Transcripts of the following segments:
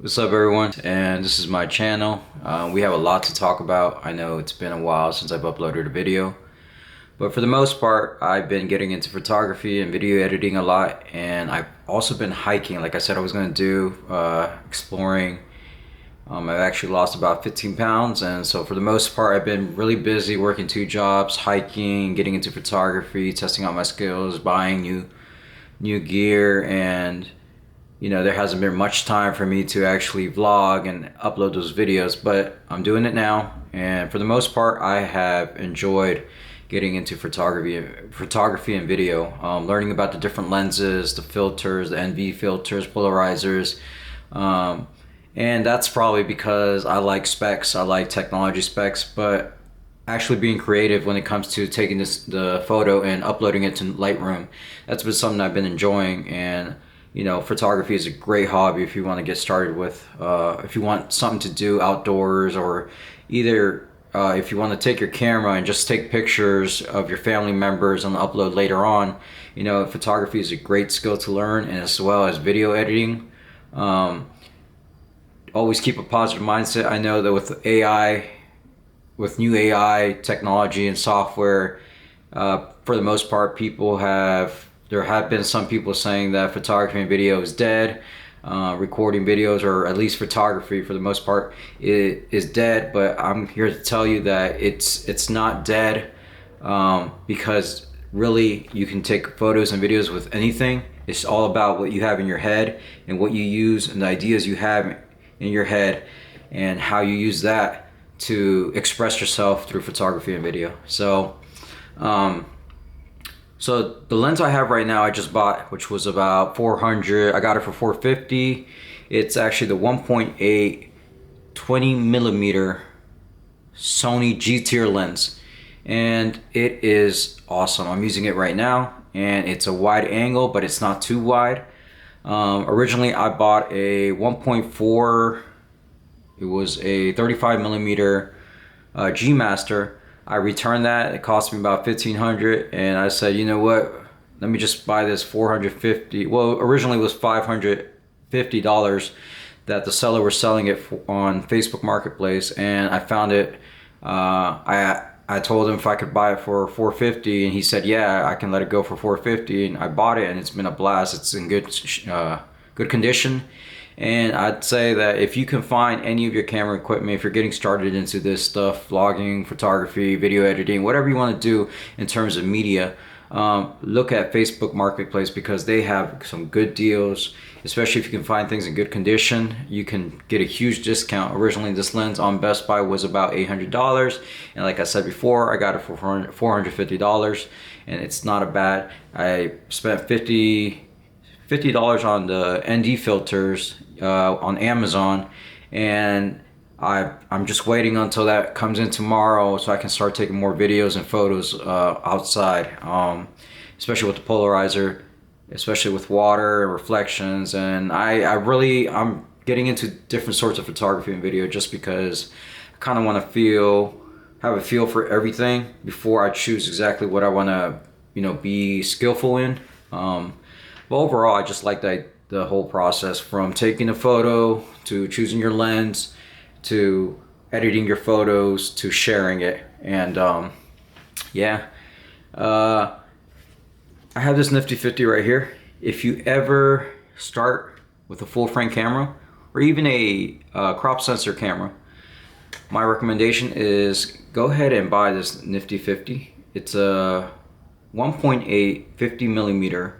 What's up, everyone? And this is my channel. We have a lot to talk about. I know it's been a while since I've uploaded a video, but for the most part, I've been getting into photography and video editing a lot, and I've also been hiking, like I said I was going to do, exploring. I've actually lost about 15 pounds, and so for the most part, I've been really busy working two jobs, hiking, getting into photography, testing out my skills, buying new gear, and there hasn't been much time for me to actually vlog and upload those videos, but I'm doing it now. And for the most part, I have enjoyed getting into photography and video, learning about the different lenses, the filters, the NV filters, polarizers. And that's probably because I like specs, I like technology specs, but actually being creative when it comes to taking the photo and uploading it to Lightroom, that's been something I've been enjoying. And photography is a great hobby if you want to get started with, if you want something to do outdoors, or either if you want to take your camera and just take pictures of your family members and upload later on. Photography is a great skill to learn, and as well as video editing. Always keep a positive mindset. I know that with AI, with new AI technology and software, for the most part, there have been some people saying that photography and video is dead. Recording videos, or at least photography for the most part, is dead. But I'm here to tell you that it's not dead, because really you can take photos and videos with anything. It's all about what you have in your head and what you use and the ideas you have in your head and how you use that to express yourself through photography and video. So the lens I have right now, I just bought, which was about 400. I got it for 450. It's actually the 1.8 20 millimeter Sony G-tier lens, and it is awesome. I'm using it right now, and it's a wide angle, but it's not too wide. Originally, I bought a 1.4. It was a 35 millimeter G Master. I returned that. It cost me about $1,500, and I said, you know what? Let me just buy this 450. Well, originally it was $550 that the seller was selling it on Facebook Marketplace, and I found it. I told him if I could buy it for 450, and he said, yeah, I can let it go for 450, and I bought it, and it's been a blast. It's in good condition. And I'd say that if you can find any of your camera equipment, if you're getting started into this stuff, vlogging, photography, video editing, whatever you want to do in terms of media, look at Facebook Marketplace, because they have some good deals. Especially if you can find things in good condition, you can get a huge discount. Originally, this lens on Best Buy was about $800, and like I said before, I got it for $450, and it's not a bad. I spent $50 on the ND filters on Amazon, and I'm just waiting until that comes in tomorrow so I can start taking more videos and photos outside, especially with the polarizer, especially with water and reflections. And I'm getting into different sorts of photography and video just because I kind of want to have a feel for everything before I choose exactly what I want to be skillful in. But overall, I just like the whole process, from taking a photo to choosing your lens to editing your photos to sharing it. And yeah, I have this nifty 50 right here. If you ever start with a full frame camera or even a crop sensor camera, my recommendation is go ahead and buy this nifty 50. It's a 1.8 50 millimeter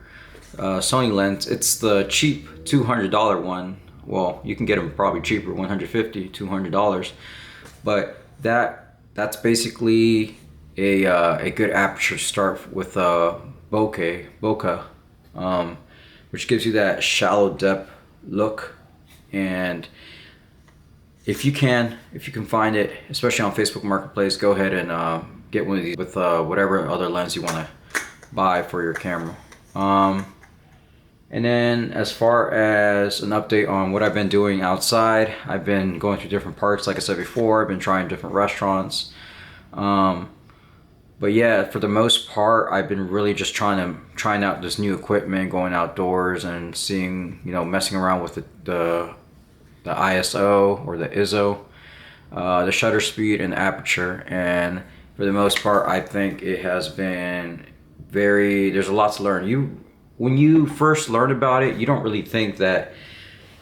Sony lens. It's the cheap $200 one. Well, you can get them probably cheaper, $150, $200, but that's basically a good aperture start with bokeh, which gives you that shallow depth look. And if you can find it, especially on Facebook Marketplace, go ahead and get one of these with whatever other lens you want to buy for your camera. And then as far as an update on what I've been doing outside, I've been going through different parks. Like I said before, I've been trying different restaurants. But yeah, for the most part, I've been really just trying out this new equipment, going outdoors and seeing, messing around with the the ISO or the ISO, the shutter speed, and the aperture. And for the most part, I think it has been there's a lot to learn. When you first learn about it, you don't really think that,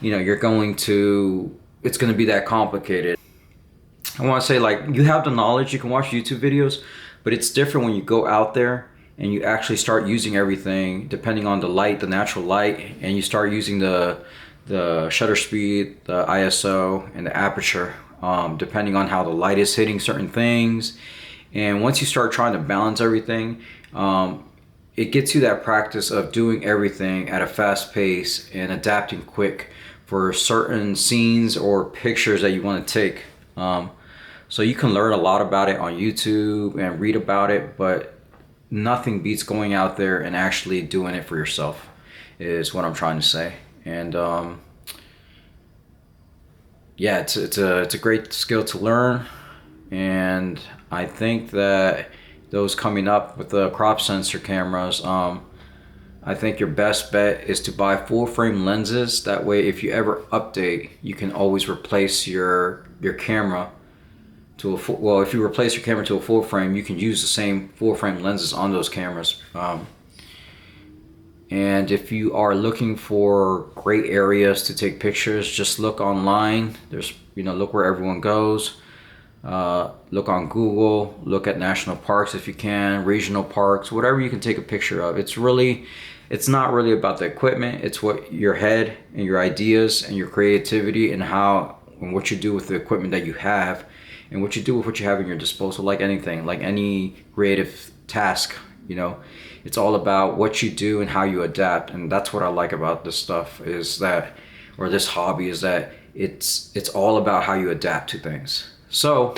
it's going to be that complicated. I want to say, like, you have the knowledge, you can watch YouTube videos, but it's different when you go out there and you actually start using everything depending on the light, the natural light, and you start using the shutter speed, the ISO, and the aperture, depending on how the light is hitting certain things. And once you start trying to balance everything, it gets you that practice of doing everything at a fast pace and adapting quick for certain scenes or pictures that you want to take. So you can learn a lot about it on YouTube and read about it, but nothing beats going out there and actually doing it for yourself, is what I'm trying to say. And yeah, it's a great skill to learn, and I think that those coming up with the crop sensor cameras, I think your best bet is to buy full frame lenses. That way, if you ever update, you can always replace your camera to a full, well, if you replace your camera to a full frame, you can use the same full frame lenses on those cameras. And if you are looking for great areas to take pictures, just look online. There's, look where everyone goes. Look on Google, look at national parks if you can, regional parks, whatever you can take a picture of. It's not really about the equipment. It's what your head and your ideas and your creativity and what you do with the equipment that you have and what you do with what you have in your disposal. Like anything, like any creative task, it's all about what you do and how you adapt. And that's what I like about this stuff this hobby is that it's all about how you adapt to things. So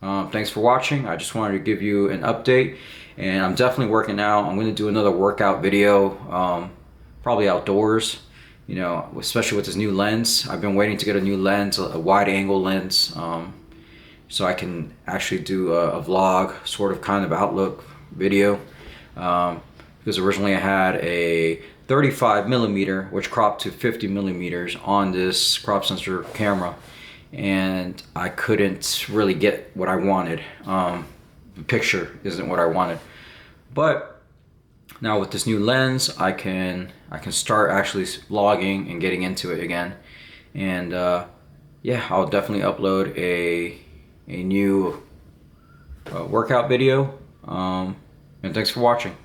thanks for watching. I just wanted to give you an update, and I'm definitely working out. I'm going to do another workout video, probably outdoors, especially with this new lens. I've been waiting to get a new lens, a wide angle lens, so I can actually do a vlog sort of kind of outlook video, because originally I had a 35 millimeter which cropped to 50 millimeters on this crop sensor camera, and I couldn't really get what I wanted. The picture isn't what I wanted, but now with this new lens I can start actually vlogging and getting into it again. And yeah, I'll definitely upload a new workout video, and thanks for watching.